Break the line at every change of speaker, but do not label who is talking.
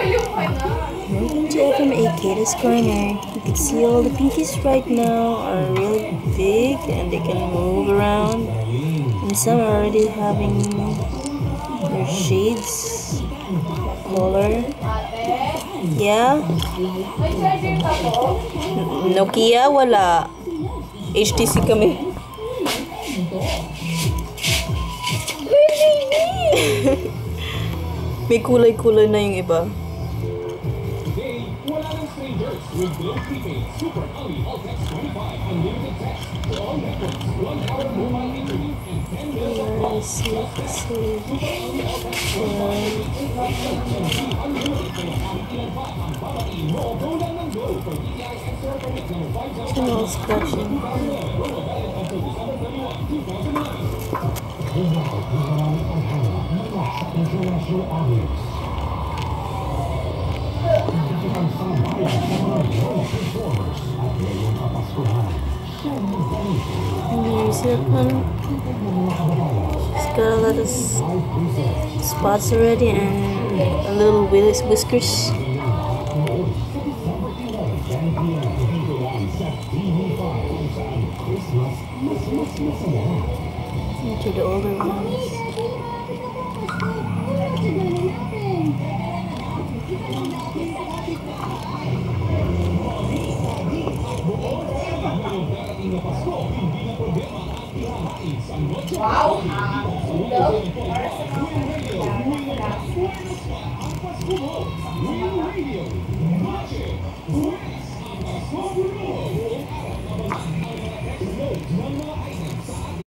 Welcome to FMA Kata's Corner. You can see all the pinkies right now are really big and they can move around. And some are already having their shades, color. Yeah? Nokia? Wala. HTC kami. May kulay-kulay na yung iba. Small scratching. There's that one. She's got a lot of spots already and a little whiskers. To the older ones. Wow.